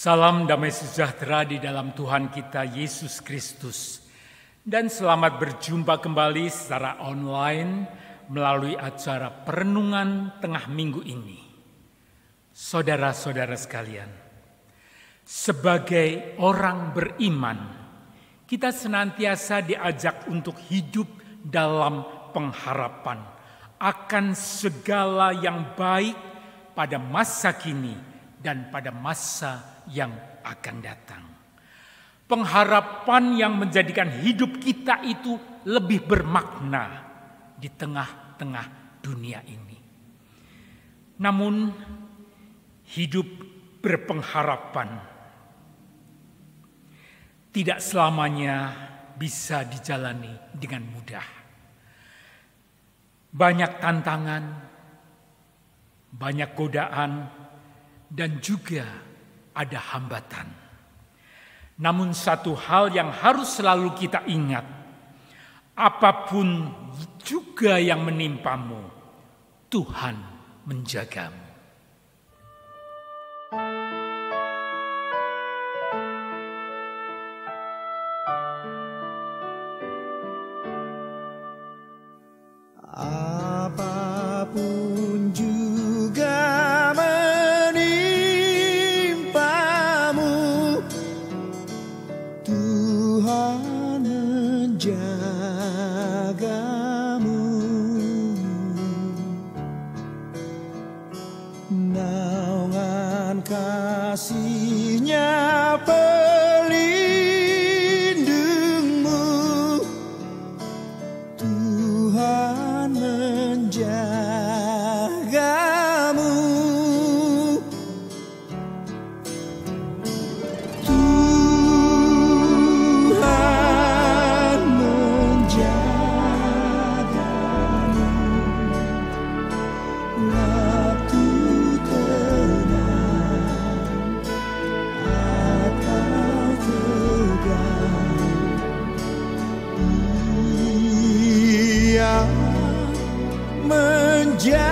Salam damai sejahtera di dalam Tuhan kita Yesus Kristus. Dan selamat berjumpa kembali secara online melalui acara perenungan tengah minggu ini. Saudara-saudara sekalian, sebagai orang beriman, kita senantiasa diajak untuk hidup dalam pengharapan akan segala yang baik pada masa kini dan pada masa yang akan datang. Pengharapan yang menjadikan hidup kita itu lebih bermakna di tengah-tengah dunia ini. Namun hidup berpengharapan tidak selamanya bisa dijalani dengan mudah. Banyak tantangan, banyak godaan, dan juga ada hambatan. Namun satu hal yang harus selalu kita ingat, apapun juga yang menimpamu, Tuhan menjagamu. Apapun juga Tuhan menjagamu, naungan kasih-Nya pelindungmu. Tuhan menjagamu. Menjagamu,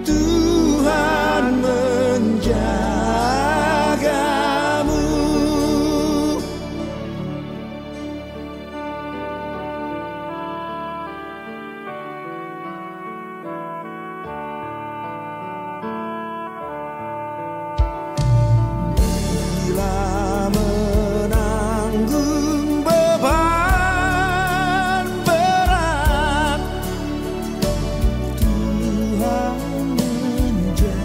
Tuhan menjagamu. Bila menanggung beban berat, Tuhan menjagamu.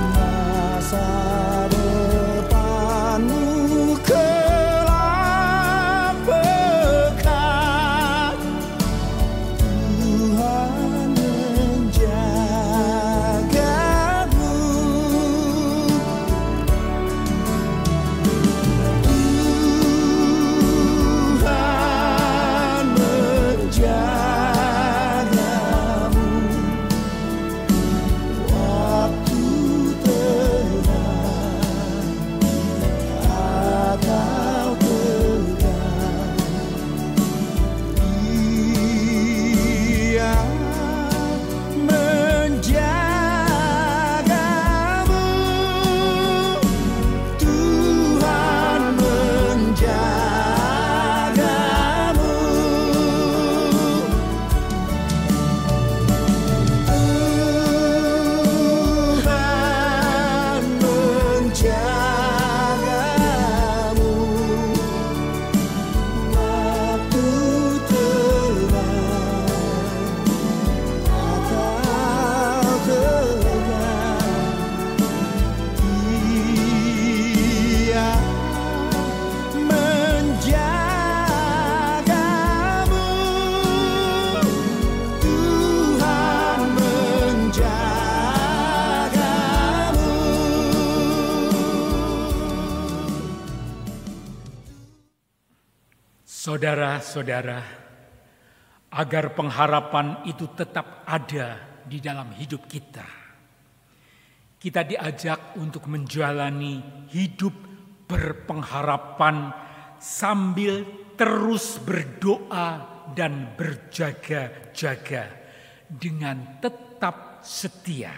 Masa depanmu kelak pekat, Tuhan menjagamu. Tuhan menjagamu. Waktu terang atau gelap, Dia menjagamu. Tuhan menjagamu. Tuhan menjagamu. Waktu terang atau gelap, Dia menjagamu. Tuhan menjagamu. Saudara-saudara, agar pengharapan itu tetap ada di dalam hidup kita, kita diajak untuk menjalani hidup berpengharapan sambil terus berdoa dan berjaga-jaga dengan tetap setia.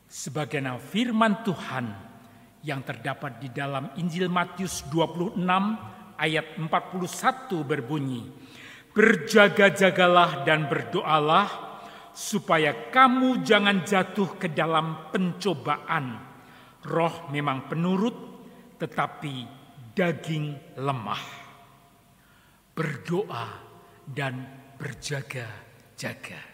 Sebagaimana firman Tuhan yang terdapat di dalam Injil Matius 26 ayat 41 berbunyi, "Berjaga-jagalah dan berdoalah supaya kamu jangan jatuh ke dalam pencobaan. Roh memang penurut, tetapi daging lemah." Berdoa dan berjaga-jaga.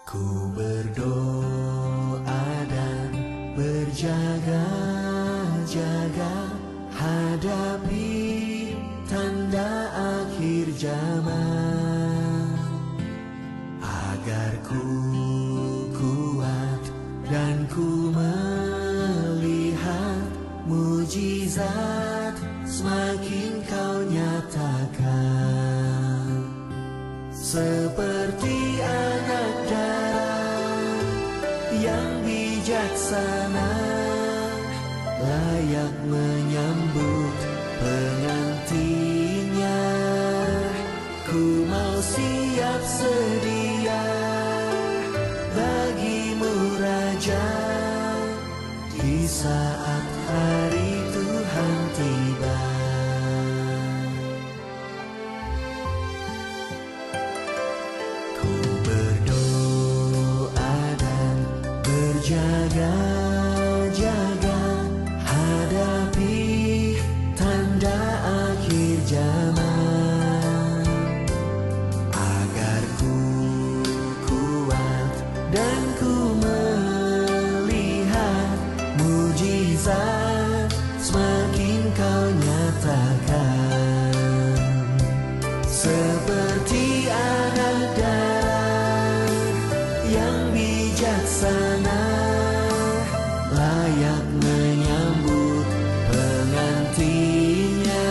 Ku berdoa dan berjaga-jaga hadapi tanda akhir zaman, agar ku kuat dan ku melihat mujizat semakin kau nyatakan, seperti anak darah yang bijaksana, layak menyambut pengantinnya. Ku mau siap sedia bagimu Raja, di saat hari Tuhan tiba. Ku berdoa dan berjaga-jaga hadapi tanda akhir zaman, agar ku kuat dan ku melihat mujizat semakin kau nyatakan, seperti anak darah yang bijaksana, layak menyambut pengantinnya.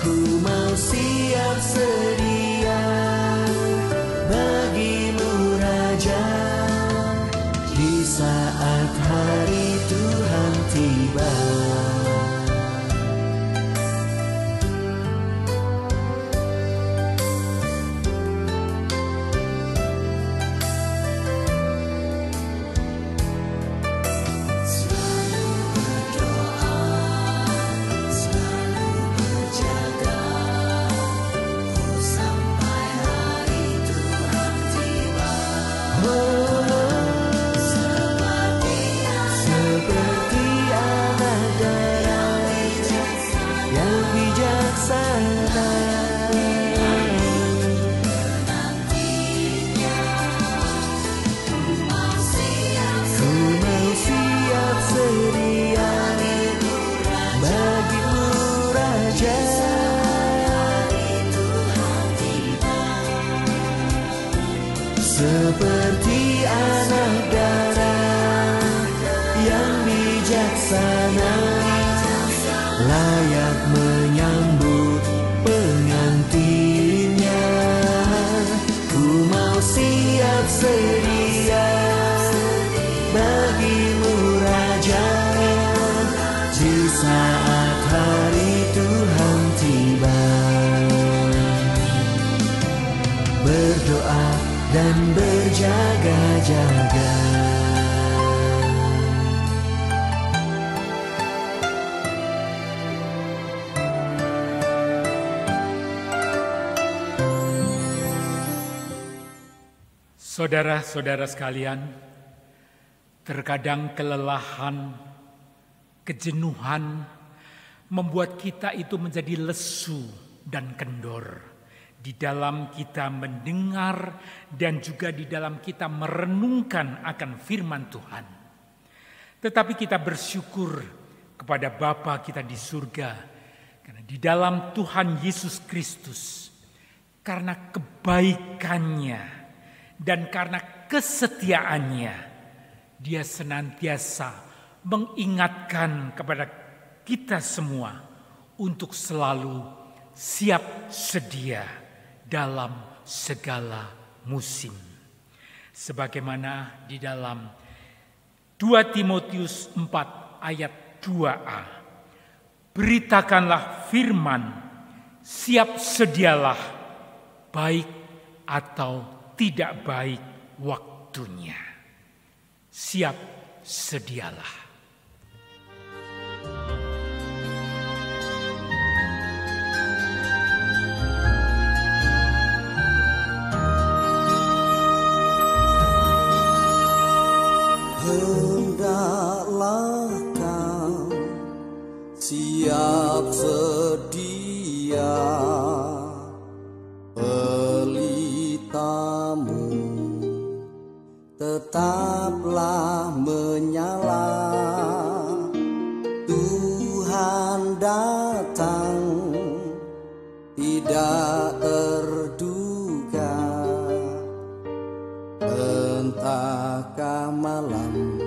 Ku mau siap sedia bagimu Raja, di saat hari Tuhan tiba. Seperti anak darah yang bijaksana, ku mau siap sedia bagimu Raja, seperti anak darah yang bijaksana, layak menyambut pengantinnya. Ku mau siap sedia bagimu Raja, di saat hari Tuhan tiba. Berdoa dan berjaga-jaga. Saudara-saudara sekalian, terkadang kelelahan, kejenuhan membuat kita itu menjadi lesu dan kendor di dalam kita mendengar dan juga di dalam kita merenungkan akan firman Tuhan. Tetapi kita bersyukur kepada Bapa kita di surga, karena di dalam Tuhan Yesus Kristus, karena kebaikannya dan karena kesetiaannya, Dia senantiasa mengingatkan kepada kita semua untuk selalu siap sedia dalam segala musim. Sebagaimana di dalam 2 Timotius 4 ayat 2a. Beritakanlah firman, siap sedialah, baik atau tidak baik waktunya. Siap sedialah. Hendaklah kau siap sedia, pelitamu tetaplah menyala. Tuhan datang tidak terduga, entahkah malam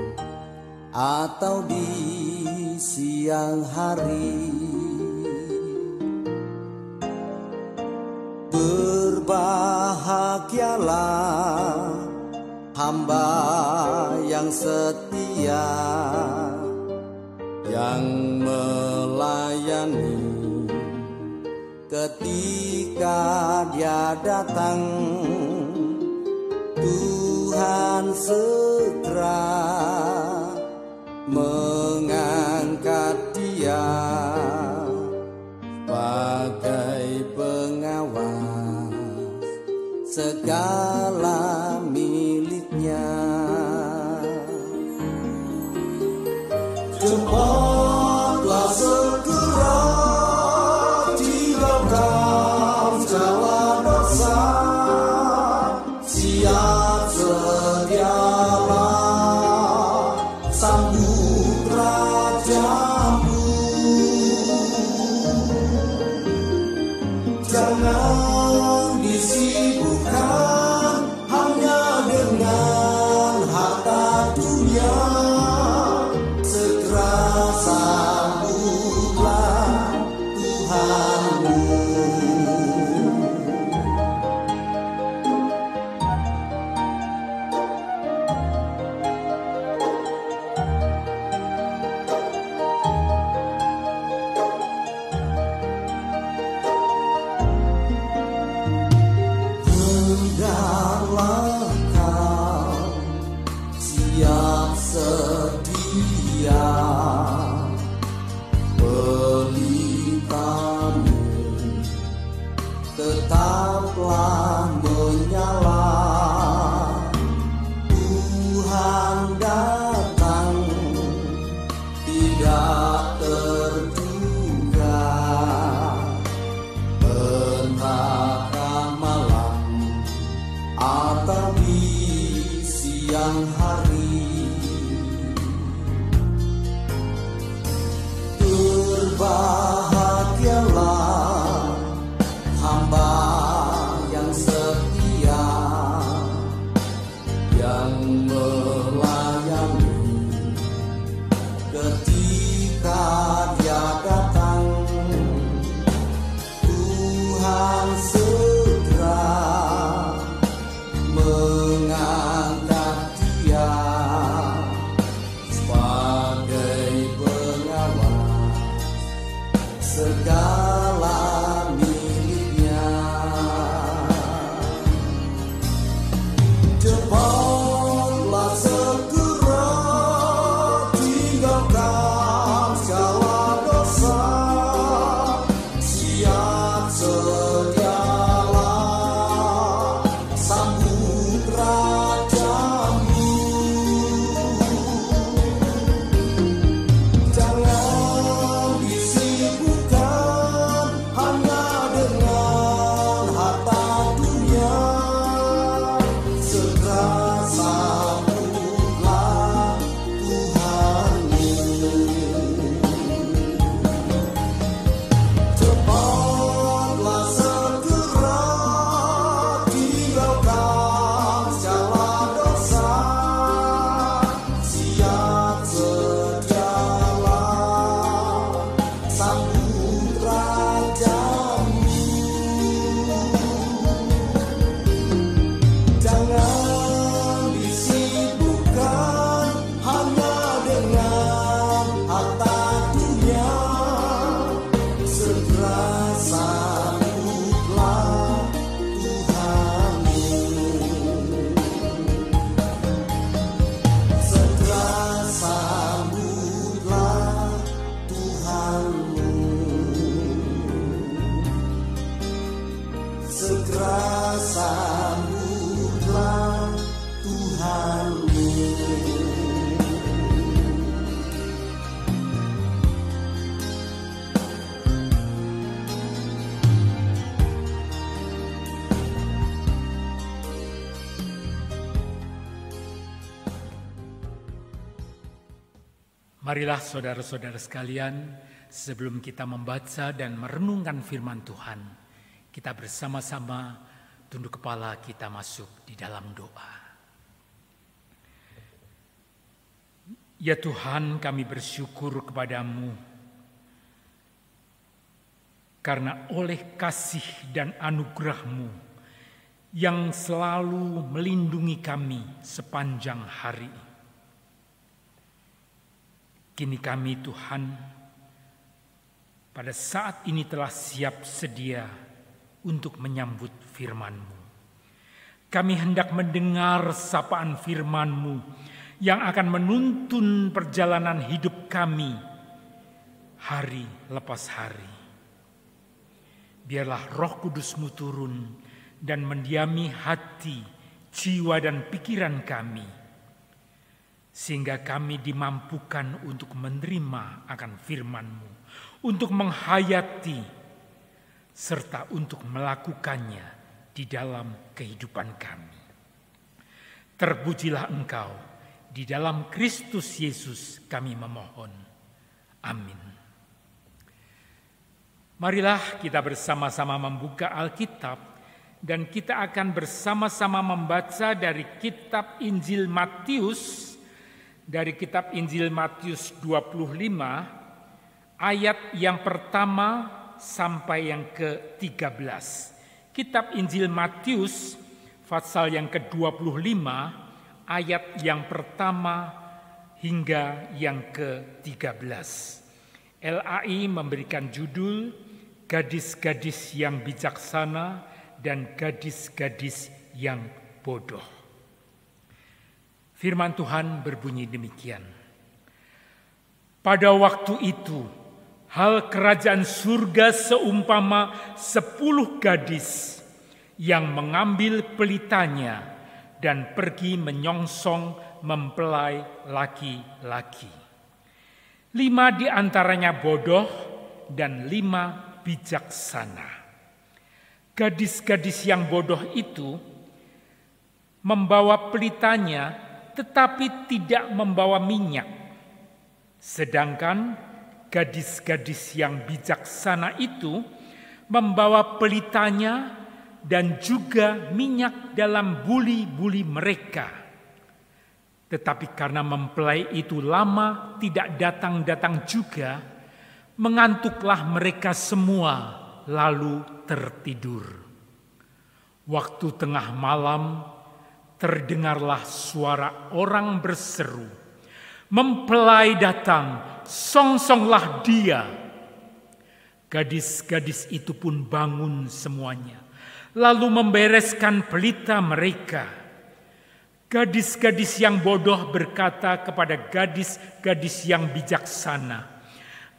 atau di siang hari. Berbahagialah hamba yang setia, yang melayani ketika Dia datang. Tuhan segera mengangkat dia sebagai pengawas segala miliknya. Cepatlah segera tinggalkan segala dosa, siap sedialah sambut Rajamu. Jangan disibukkan hanya dengan harta dunia, segera sambutlah Tuhanmu. Hendaklah kau siap sedia, pelitamu tetaplah menyala. Tuhan datang tidak terduga, entahkah malam atau di siang hari. Berbahagialah hamba yang setia, yang melayani ketika Dia datang. Tuhan segera mengangkat dia sebagai pengawas segala miliknya. Cepatlah segera tinggalkan segala dosa, siap sedialah sambut Rajamu. Jangan disibukkan Marilah saudara-saudara sekalian, sebelum kita membaca dan merenungkan firman Tuhan, kita bersama-sama tunduk kepala, kita masuk di dalam doa. Ya Tuhan, kami bersyukur kepadamu karena oleh kasih dan anugerah-Mu yang selalu melindungi kami sepanjang hari. Kini kami Tuhan pada saat ini telah siap sedia untuk menyambut firman-Mu. Kami hendak mendengar sapaan firman-Mu yang akan menuntun perjalanan hidup kami hari lepas hari. Biarlah Roh Kudus-Mu turun dan mendiami hati, jiwa dan pikiran kami, sehingga kami dimampukan untuk menerima akan firman-Mu, untuk menghayati, serta untuk melakukannya di dalam kehidupan kami. Terpujilah Engkau, di dalam Kristus Yesus kami memohon. Amin. Marilah kita bersama-sama membuka Alkitab, dan kita akan bersama-sama membaca dari kitab Injil Matius, dari kitab Injil Matius 25, ayat yang pertama sampai yang ke-13. Kitab Injil Matius, pasal yang ke-25, ayat yang pertama hingga yang ke-13. LAI memberikan judul Gadis-gadis yang bijaksana dan gadis-gadis yang bodoh. Firman Tuhan berbunyi demikian. Pada waktu itu, hal kerajaan surga seumpama 10 gadis yang mengambil pelitanya dan pergi menyongsong mempelai laki-laki. 5 di antaranya bodoh dan 5 bijaksana. Gadis-gadis yang bodoh itu membawa pelitanya tetapi tidak membawa minyak. Sedangkan gadis-gadis yang bijaksana itu membawa pelitanya dan juga minyak dalam buli-buli mereka. Tetapi karena mempelai itu lama tidak datang-datang juga, mengantuklah mereka semua lalu tertidur. Waktu tengah malam terdengarlah suara orang berseru, "Mempelai datang, songsonglah dia." Gadis-gadis itu pun bangun semuanya, lalu membereskan pelita mereka. Gadis-gadis yang bodoh berkata kepada gadis-gadis yang bijaksana,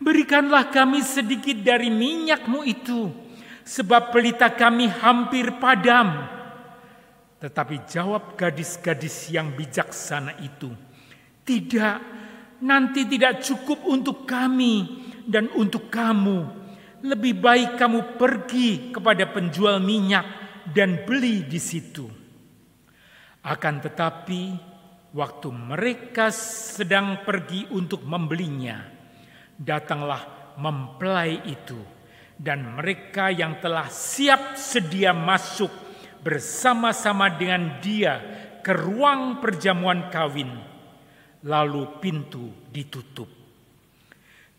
"Berikanlah kami sedikit dari minyak-Mu itu, sebab pelita kami hampir padam." Tetapi jawab gadis-gadis yang bijaksana itu, "Tidak, nanti tidak cukup untuk kami dan untuk kamu. Lebih baik kamu pergi kepada penjual minyak dan beli di situ." Akan tetapi, waktu mereka sedang pergi untuk membelinya, datanglah mempelai itu, dan mereka yang telah siap sedia masuk bersama-sama dengan dia ke ruang perjamuan kawin, lalu pintu ditutup.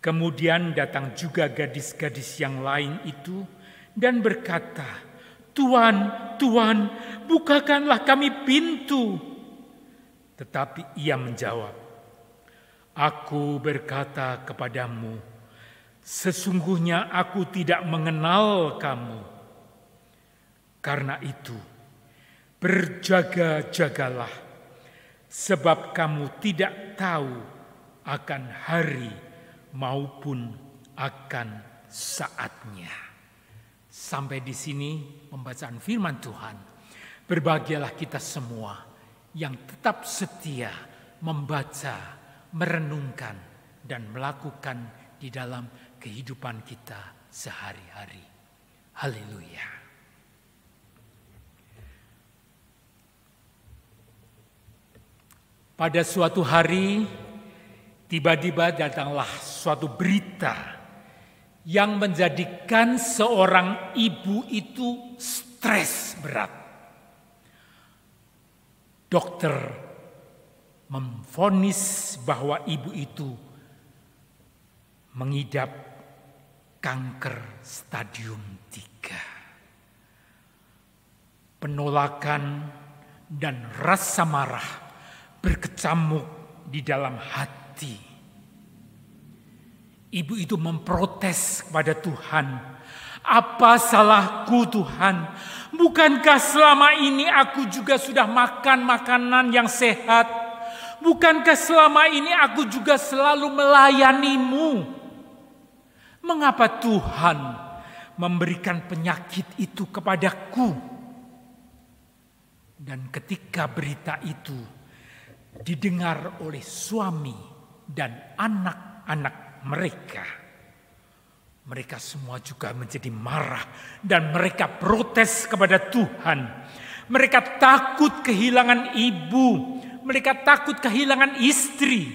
Kemudian datang juga gadis-gadis yang lain itu dan berkata, "Tuan, Tuan, bukakanlah kami pintu." Tetapi ia menjawab, "Aku berkata kepadamu, sesungguhnya aku tidak mengenal kamu. Karena itu, berjaga-jagalah, sebab kamu tidak tahu akan hari maupun akan saatnya." Sampai di sini pembacaan firman Tuhan. Berbahagialah kita semua yang tetap setia membaca, merenungkan, dan melakukan di dalam kehidupan kita sehari-hari. Haleluya. Pada suatu hari, Tiba-tiba datanglah suatu berita yang menjadikan seorang ibu itu stres berat. Dokter memvonis bahwa ibu itu mengidap kanker stadium 3. Penolakan dan rasa marah berkecamuk di dalam hati. Ibu itu memprotes kepada Tuhan. Apa salahku Tuhan? Bukankah selama ini aku juga sudah makan makanan yang sehat? Bukankah selama ini aku juga selalu melayanimu? Mengapa Tuhan memberikan penyakit itu kepadaku? Dan ketika berita itu didengar oleh suami dan anak-anak mereka semua juga menjadi marah dan mereka protes kepada Tuhan. Mereka takut kehilangan ibu, mereka takut kehilangan istri.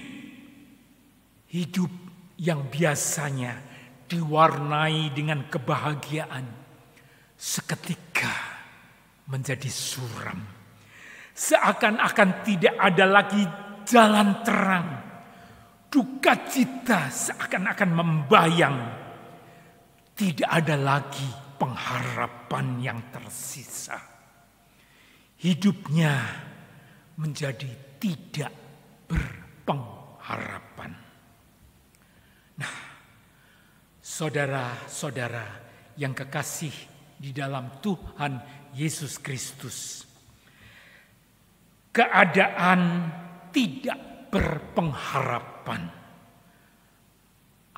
Hidup yang biasanya diwarnai dengan kebahagiaan seketika menjadi suram. Seakan-akan tidak ada lagi jalan terang. Duka cita seakan-akan membayang. Tidak ada lagi pengharapan yang tersisa. Hidupnya menjadi tidak berpengharapan. Nah, saudara-saudara yang kekasih di dalam Tuhan Yesus Kristus, keadaan tidak berpengharapan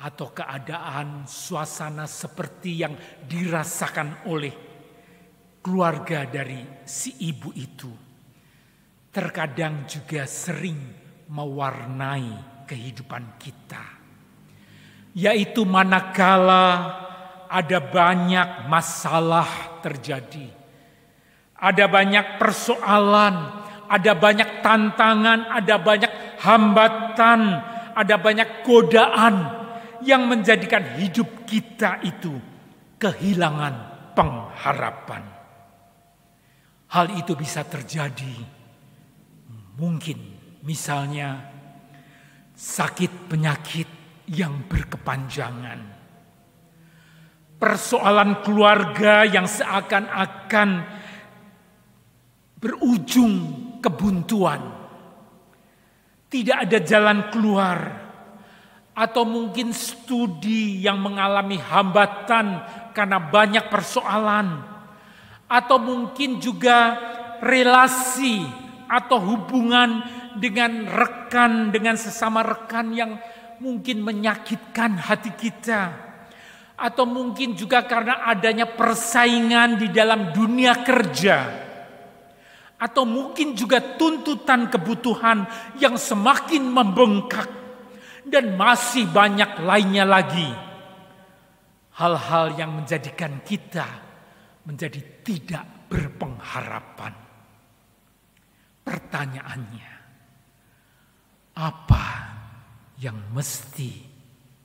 atau keadaan suasana seperti yang dirasakan oleh keluarga dari si ibu itu terkadang juga sering mewarnai kehidupan kita, yaitu manakala ada banyak masalah terjadi, ada banyak persoalan, ada banyak tantangan, ada banyak hambatan, ada banyak godaan yang menjadikan hidup kita itu kehilangan pengharapan. Hal itu bisa terjadi mungkin misalnya sakit penyakit yang berkepanjangan, persoalan keluarga yang seakan-akan berujung kebuntuan, tidak ada jalan keluar, atau mungkin studi yang mengalami hambatan karena banyak persoalan, atau mungkin juga relasi atau hubungan dengan rekan, dengan sesama rekan yang mungkin menyakitkan hati kita, atau mungkin juga karena adanya persaingan di dalam dunia kerja, atau mungkin juga tuntutan kebutuhan yang semakin membengkak, dan masih banyak lainnya lagi. Hal-hal yang menjadikan kita menjadi tidak berpengharapan. Pertanyaannya, apa yang mesti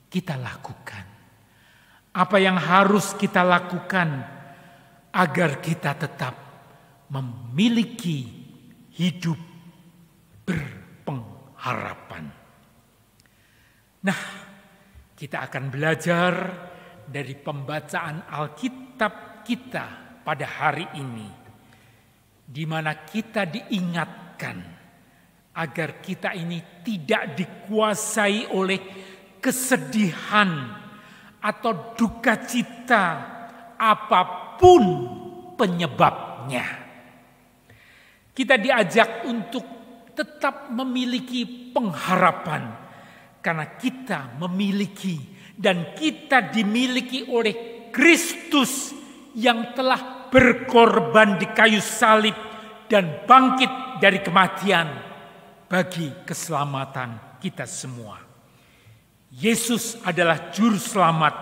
kita lakukan? Apa yang harus kita lakukan agar kita tetap memiliki hidup berpengharapan? Nah, kita akan belajar dari pembacaan Alkitab kita pada hari ini, di mana kita diingatkan agar kita ini tidak dikuasai oleh kesedihan atau duka cita apapun penyebabnya. Kita diajak untuk tetap memiliki pengharapan karena kita memiliki dan kita dimiliki oleh Kristus yang telah berkorban di kayu salib dan bangkit dari kematian bagi keselamatan kita semua. Yesus adalah juru selamat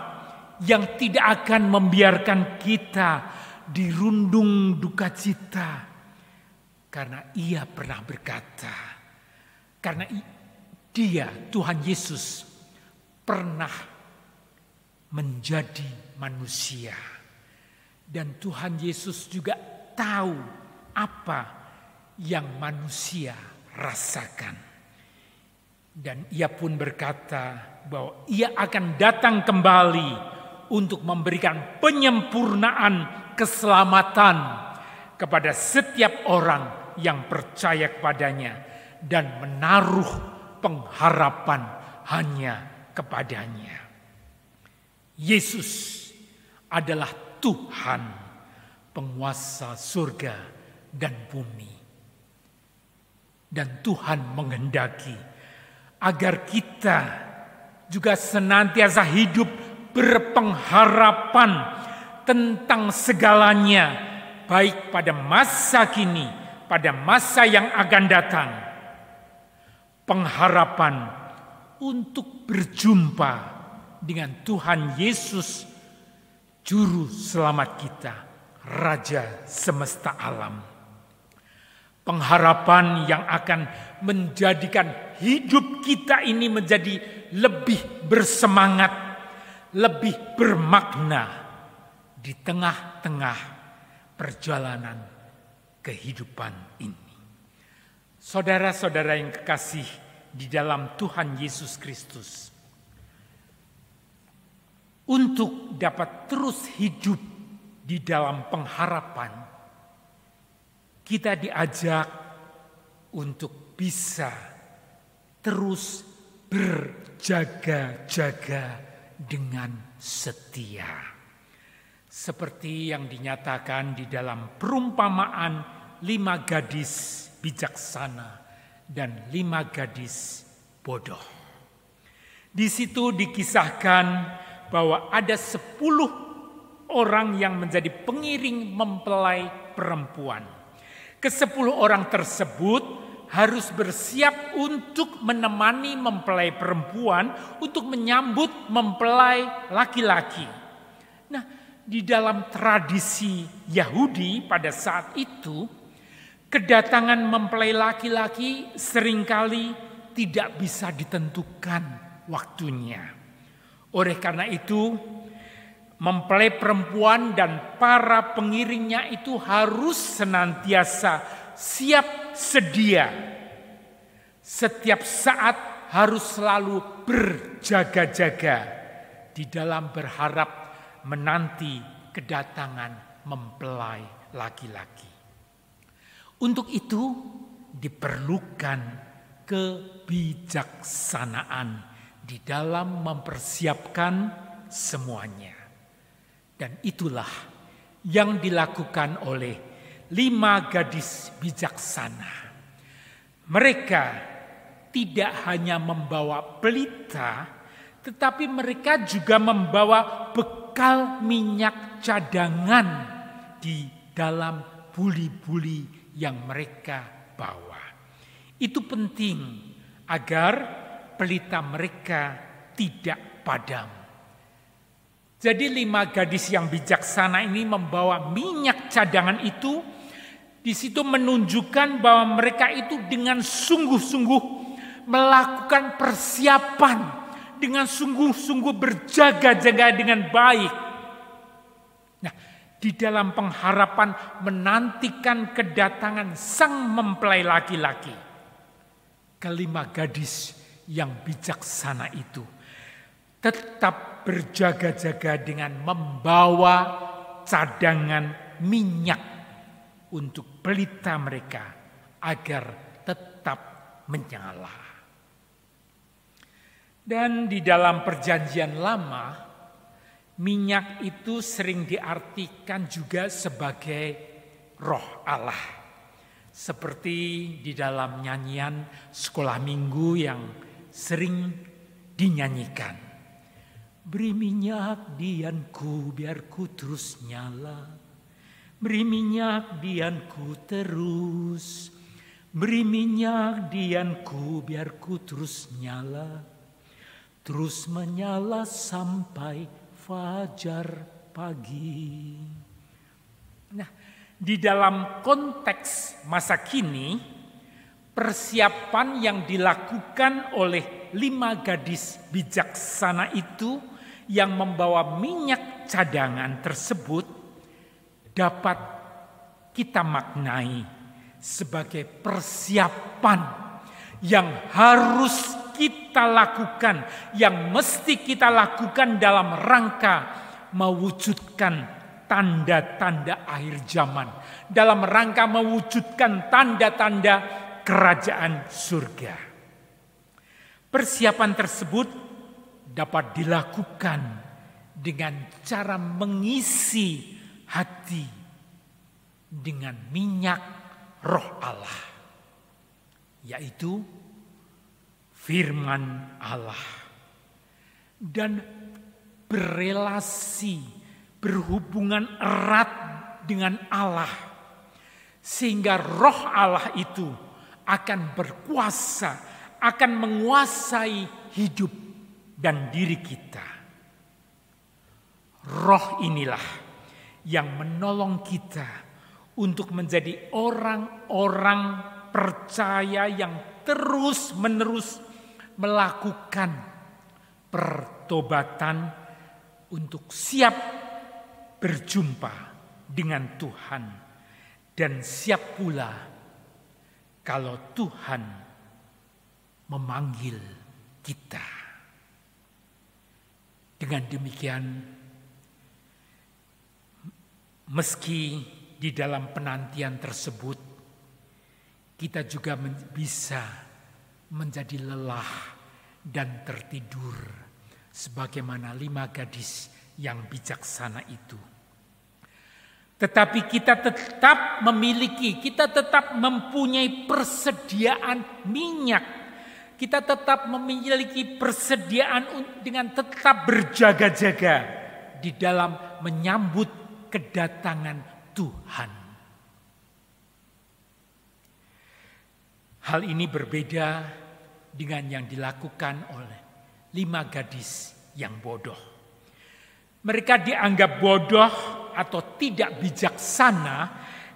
yang tidak akan membiarkan kita dirundung duka cita. Karena ia pernah berkata, karena Dia, Tuhan Yesus, pernah menjadi manusia. Dan Tuhan Yesus juga tahu apa yang manusia rasakan. Dan ia pun berkata bahwa ia akan datang kembali untuk memberikan penyempurnaan keselamatan kepada setiap orang yang percaya kepadanya dan menaruh pengharapan hanya kepadanya. Yesus adalah Tuhan, penguasa surga dan bumi. Dan Tuhan menghendaki agar kita juga senantiasa hidup berpengharapan tentang segalanya, baik pada masa kini, pada masa yang akan datang. Pengharapan untuk berjumpa dengan Tuhan Yesus, Juru Selamat kita, Raja semesta alam. Pengharapan yang akan menjadikan hidup kita ini menjadi lebih bersemangat, lebih bermakna di tengah-tengah perjalanan kehidupan ini. Saudara-saudara yang kekasih di dalam Tuhan Yesus Kristus, untuk dapat terus hidup di dalam pengharapan, kita diajak untuk bisa terus berjaga-jaga dengan setia. Seperti yang dinyatakan di dalam perumpamaan 5 gadis bijaksana dan 5 gadis bodoh. Di situ dikisahkan bahwa ada 10 orang yang menjadi pengiring mempelai perempuan. Ke-10 orang tersebut harus bersiap untuk menemani mempelai perempuan untuk menyambut mempelai laki-laki. Nah, di dalam tradisi Yahudi pada saat itu, kedatangan mempelai laki-laki seringkali tidak bisa ditentukan waktunya. Oleh karena itu, mempelai perempuan dan para pengiringnya itu harus senantiasa siap sedia. Setiap saat harus selalu berjaga-jaga di dalam berharap menanti kedatangan mempelai laki-laki. Untuk itu diperlukan kebijaksanaan di dalam mempersiapkan semuanya. Dan itulah yang dilakukan oleh 5 gadis bijaksana. Mereka tidak hanya membawa pelita, tetapi mereka juga membawa bekal minyak cadangan di dalam buli-buli yang mereka bawa. Itu penting agar pelita mereka tidak padam. Jadi 5 gadis yang bijaksana ini membawa minyak cadangan itu. Di situ menunjukkan bahwa mereka itu dengan sungguh-sungguh melakukan persiapan, dengan sungguh-sungguh berjaga-jaga dengan baik. Nah, di dalam pengharapan menantikan kedatangan sang mempelai laki-laki, ke-5 gadis yang bijaksana itu tetap berjaga-jaga dengan membawa cadangan minyak untuk pelita mereka agar tetap menyala. Dan di dalam perjanjian lama, minyak itu sering diartikan juga sebagai roh Allah. Seperti di dalam nyanyian sekolah minggu yang sering dinyanyikan. Beri minyak dianku biar ku terus nyala. Beri minyak dianku terus. Beri minyak dianku biar ku terus nyala. Terus menyala sampai fajar pagi. Nah, di dalam konteks masa kini, persiapan yang dilakukan oleh 5 gadis bijaksana itu yang membawa minyak cadangan tersebut dapat kita maknai sebagai persiapan yang harus kita lakukan, yang mesti kita lakukan dalam rangka mewujudkan tanda-tanda akhir zaman, dalam rangka mewujudkan tanda-tanda kerajaan surga. Persiapan tersebut dapat dilakukan dengan cara mengisi hati dengan minyak Roh Allah, yaitu firman Allah, dan berelasi, berhubungan erat dengan Allah, sehingga Roh Allah itu akan berkuasa, akan menguasai hidup dan diri kita. Roh inilah yang menolong kita untuk menjadi orang-orang percaya yang terus-menerus melakukan pertobatan untuk siap berjumpa dengan Tuhan, dan siap pula kalau Tuhan memanggil kita. Dengan demikian, meski di dalam penantian tersebut kita juga bisa menjadi lelah dan tertidur sebagaimana 5 gadis yang bijaksana itu. Tetapi kita tetap memiliki, kita tetap mempunyai persediaan minyak. Kita tetap memiliki persediaan dengan tetap berjaga-jaga di dalam menyambut kedatangan Tuhan. Hal ini berbeda dengan yang dilakukan oleh 5 gadis yang bodoh. Mereka dianggap bodoh atau tidak bijaksana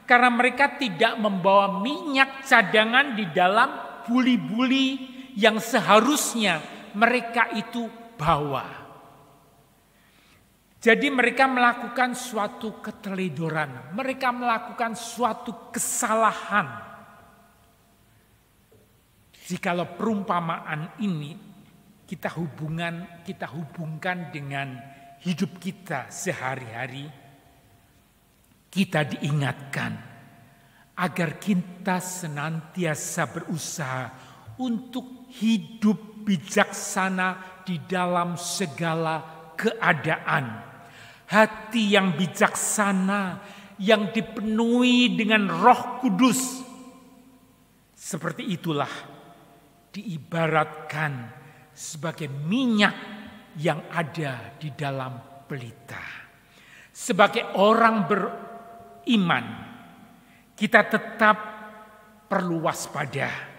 karena mereka tidak membawa minyak cadangan di dalam buli-buli yang seharusnya mereka itu bawa. Jadi mereka melakukan suatu keteledoran, mereka melakukan suatu kesalahan. Jikalau perumpamaan ini kita hubungkan dengan hidup kita sehari-hari, kita diingatkan agar kita senantiasa berusaha untuk hidup bijaksana di dalam segala keadaan. Hati yang bijaksana, yang dipenuhi dengan Roh Kudus. Seperti itulah diibaratkan sebagai minyak yang ada di dalam pelita. Sebagai orang beriman, kita tetap perlu waspada.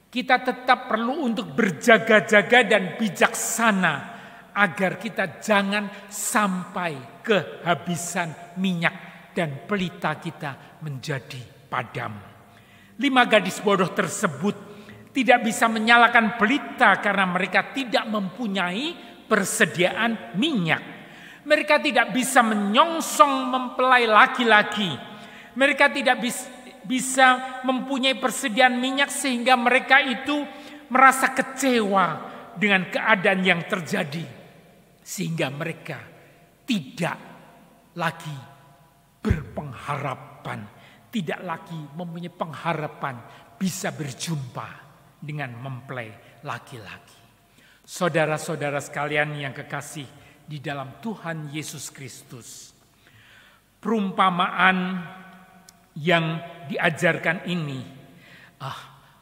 Kita tetap perlu untuk berjaga-jaga dan bijaksana agar kita jangan sampai kehabisan minyak dan pelita kita menjadi padam. 5 gadis bodoh tersebut tidak bisa menyalakan pelita karena mereka tidak mempunyai persediaan minyak. Mereka tidak bisa menyongsong mempelai laki-laki. Mereka tidak bisa mempunyai persediaan minyak sehingga mereka itu merasa kecewa dengan keadaan yang terjadi. Sehingga mereka tidak lagi berpengharapan, tidak lagi mempunyai pengharapan bisa berjumpa dengan mempelai laki-laki. Saudara-saudara sekalian yang kekasih di dalam Tuhan Yesus Kristus, perumpamaan yang diajarkan ini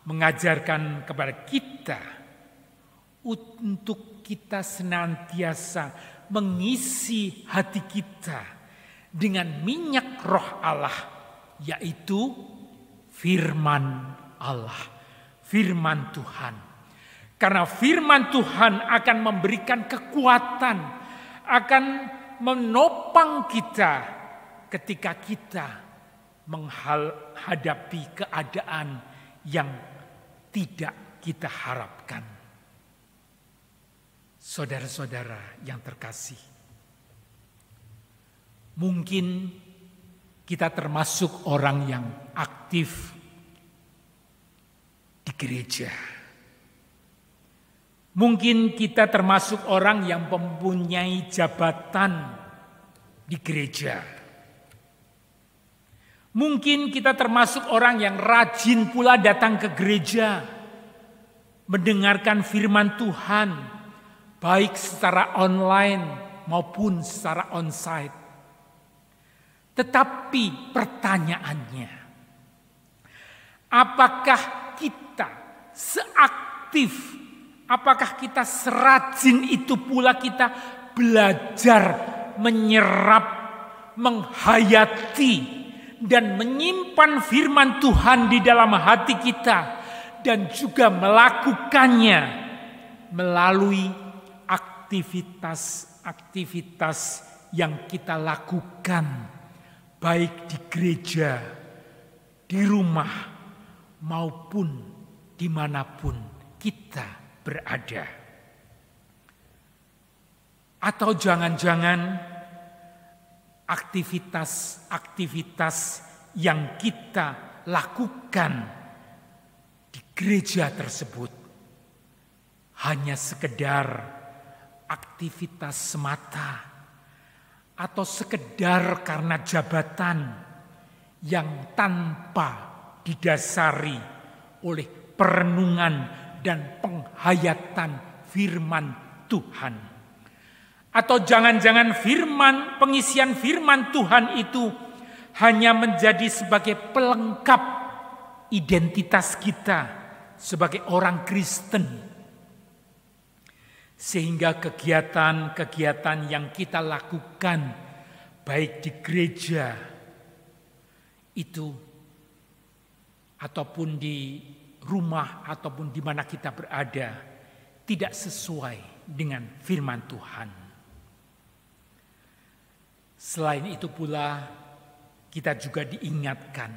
mengajarkan kepada kita untuk kita senantiasa mengisi hati kita dengan minyak Roh Allah, yaitu firman Allah, firman Tuhan. Karena firman Tuhan akan memberikan kekuatan, akan menopang kita ketika kita menghadapi keadaan yang tidak kita harapkan. Saudara-saudara yang terkasih, mungkin kita termasuk orang yang aktif di gereja. Mungkin kita termasuk orang yang mempunyai jabatan di gereja. Mungkin kita termasuk orang yang rajin pula datang ke gereja, mendengarkan firman Tuhan, baik secara online maupun secara onsite. Tetapi pertanyaannya, apakah kita seaktif, apakah kita serajin itu pula kita belajar menyerap, menghayati, dan menyimpan firman Tuhan di dalam hati kita, dan juga melakukannya melalui aktivitas-aktivitas yang kita lakukan, baik di gereja, di rumah, maupun dimanapun kita berada. Atau jangan-jangan aktivitas-aktivitas yang kita lakukan di gereja tersebut hanya sekedar aktivitas semata, atau sekedar karena jabatan yang tanpa didasari oleh perenungan dan penghayatan firman Tuhan. Atau jangan-jangan pengisian firman Tuhan itu hanya menjadi sebagai pelengkap identitas kita sebagai orang Kristen. Sehingga kegiatan-kegiatan yang kita lakukan baik di gereja itu ataupun di rumah ataupun di mana kita berada tidak sesuai dengan firman Tuhan. Selain itu pula kita juga diingatkan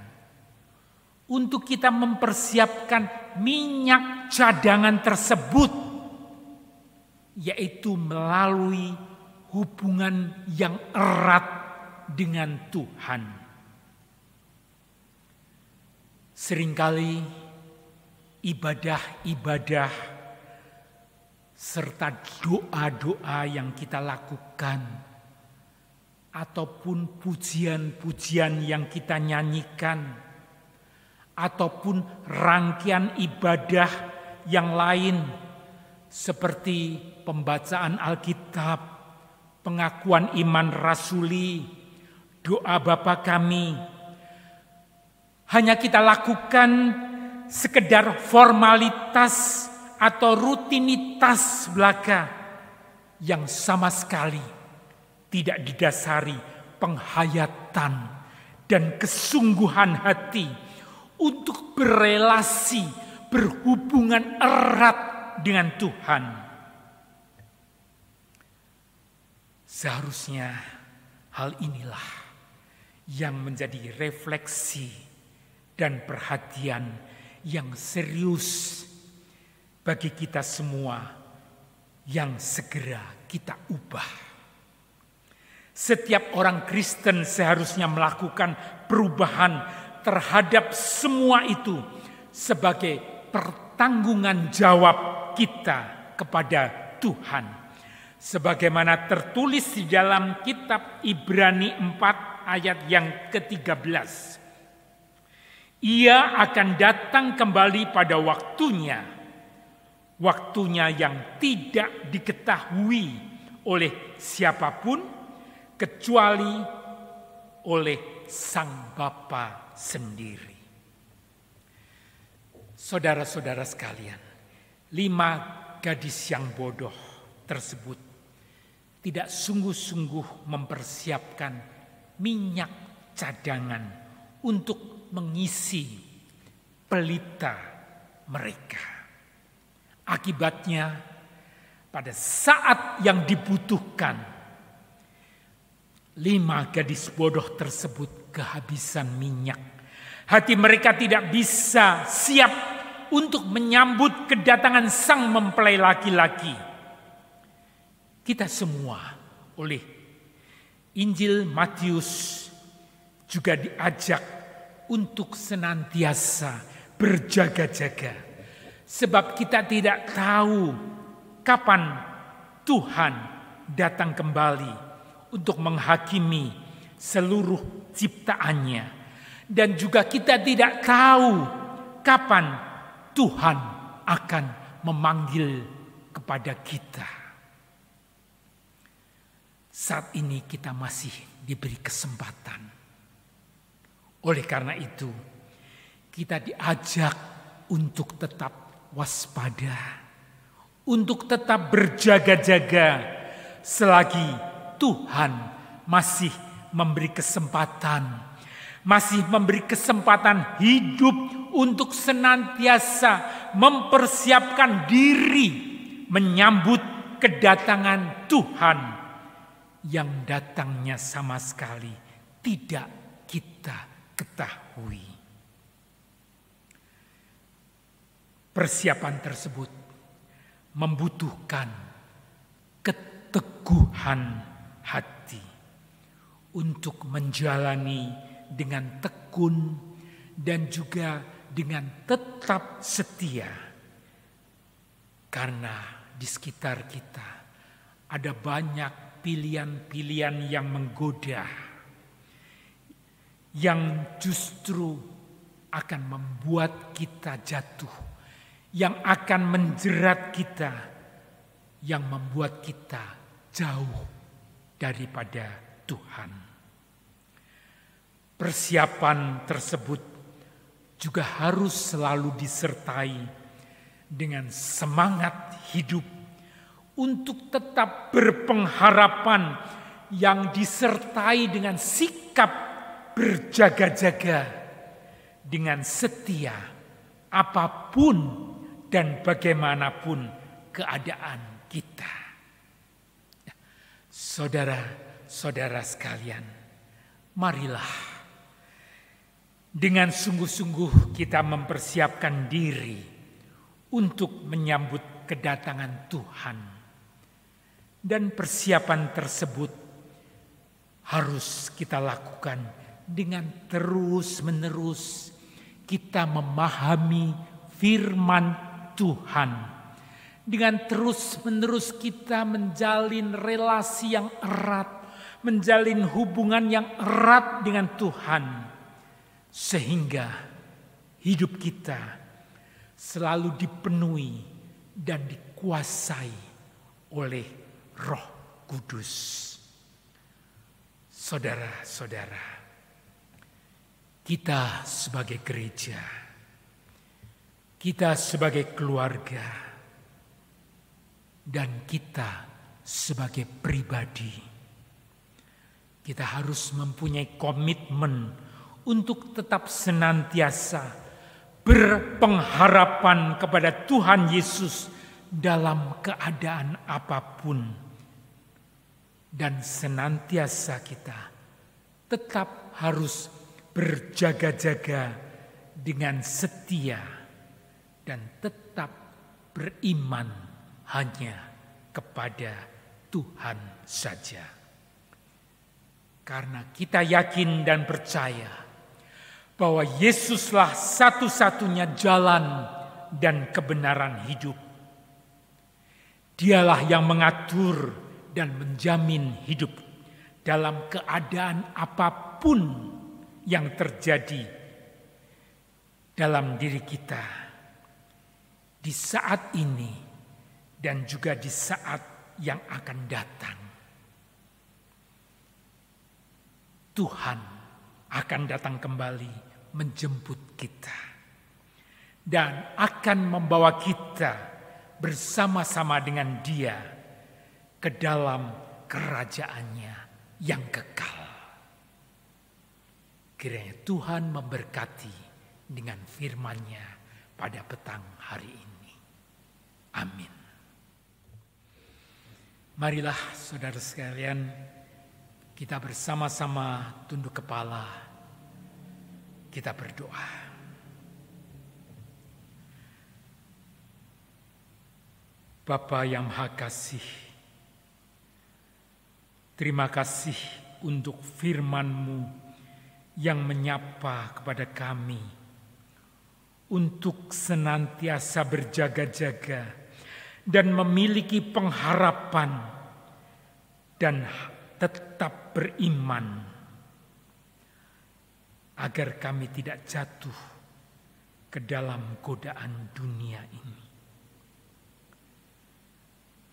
untuk kita mempersiapkan minyak cadangan tersebut, yaitu melalui hubungan yang erat dengan Tuhan. Seringkali ibadah-ibadah serta doa-doa yang kita lakukan ataupun pujian-pujian yang kita nyanyikan ataupun rangkaian ibadah yang lain seperti pembacaan Alkitab, pengakuan iman rasuli, doa Bapa Kami, hanya kita lakukan sekedar formalitas atau rutinitas belaka yang sama sekali tidak didasari penghayatan dan kesungguhan hati untuk berelasi, berhubungan erat dengan Tuhan. Seharusnya hal inilah yang menjadi refleksi dan perhatian yang serius bagi kita semua yang segera kita ubah. Setiap orang Kristen seharusnya melakukan perubahan terhadap semua itu sebagai pertanggungan jawab kita kepada Tuhan. Sebagaimana tertulis di dalam kitab Ibrani 4 ayat yang ke-13. Ia akan datang kembali pada waktunya yang tidak diketahui oleh siapapun kecuali oleh Sang Bapa sendiri. Saudara-saudara sekalian, 5 gadis yang bodoh tersebut tidak sungguh-sungguh mempersiapkan minyak cadangan untuk mengisi pelita mereka. Akibatnya, pada saat yang dibutuhkan, 5 gadis bodoh tersebut kehabisan minyak. Hati mereka tidak bisa siap untuk menyambut kedatangan sang mempelai laki-laki. Kita semua oleh Injil Matius juga diajak untuk senantiasa berjaga-jaga. Sebab kita tidak tahu kapan Tuhan datang kembali untuk menghakimi seluruh ciptaannya. Dan juga kita tidak tahu kapan Tuhan akan memanggil kepada kita. Saat ini kita masih diberi kesempatan. Oleh karena itu, kita diajak untuk tetap waspada, untuk tetap berjaga-jaga selagi Tuhan masih memberi kesempatan, hidup untuk senantiasa mempersiapkan diri menyambut kedatangan Tuhan yang datangnya sama sekali tidak kita ketahui. Persiapan tersebut membutuhkan keteguhan hati untuk menjalani dengan tekun dan juga dengan tetap setia. Karena di sekitar kita ada banyak pilihan-pilihan yang menggoda, yang justru akan membuat kita jatuh, yang akan menjerat kita, yang membuat kita jauh daripada Tuhan. Persiapan tersebut juga harus selalu disertai dengan semangat hidup untuk tetap berpengharapan yang disertai dengan sikap berjaga-jaga dengan setia apapun dan bagaimanapun keadaan kita. Saudara-saudara sekalian, marilah dengan sungguh-sungguh kita mempersiapkan diri untuk menyambut kedatangan Tuhan. Dan persiapan tersebut harus kita lakukan dengan terus-menerus kita memahami firman Tuhan. Dengan terus-menerus kita menjalin relasi yang erat, menjalin hubungan yang erat dengan Tuhan. Sehingga hidup kita selalu dipenuhi dan dikuasai oleh Roh Kudus. Saudara-saudara, kita sebagai gereja, kita sebagai keluarga, dan kita sebagai pribadi, kita harus mempunyai komitmen untuk tetap senantiasa berpengharapan kepada Tuhan Yesus dalam keadaan apapun. Dan senantiasa kita tetap harus berjaga-jaga dengan setia dan tetap beriman hanya kepada Tuhan saja. Karena kita yakin dan percaya bahwa Yesuslah satu-satunya jalan dan kebenaran hidup. Dialah yang mengatur dan menjamin hidup dalam keadaan apapun yang terjadi dalam diri kita di saat ini dan juga di saat yang akan datang. Tuhan akan datang kembali menjemput kita dan akan membawa kita bersama-sama dengan Dia ke dalam kerajaannya yang kekal. Kiranya Tuhan memberkati dengan firman-Nya pada petang hari ini. Amin. Marilah saudara sekalian, kita bersama-sama tunduk kepala, kita berdoa. Bapa yang Maha Kasih, terima kasih untuk firman-Mu yang menyapa kepada kami untuk senantiasa berjaga-jaga dan memiliki pengharapan dan tetap beriman agar kami tidak jatuh ke dalam godaan dunia ini.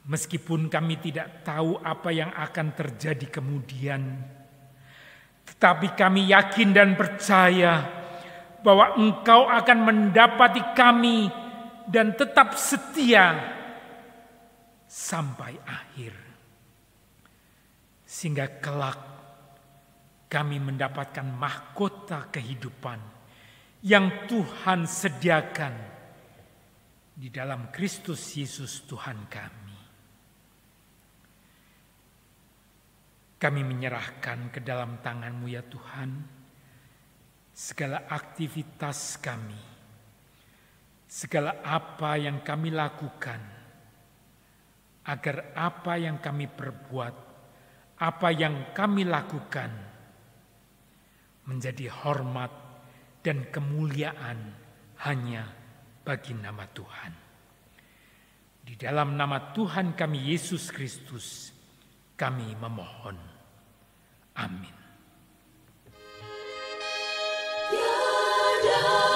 Meskipun kami tidak tahu apa yang akan terjadi kemudian, tetapi kami yakin dan percaya bahwa Engkau akan mendapati kami dan tetap setia sampai akhir. Sehingga kelak kami mendapatkan mahkota kehidupan yang Tuhan sediakan di dalam Kristus Yesus Tuhan kami. Kami menyerahkan ke dalam tangan-Mu ya Tuhan segala aktivitas kami, segala apa yang kami lakukan, agar apa yang kami perbuat, apa yang kami lakukan menjadi hormat dan kemuliaan hanya bagi nama Tuhan. Di dalam nama Tuhan kami Yesus Kristus, kami memohon. Amin. Tiada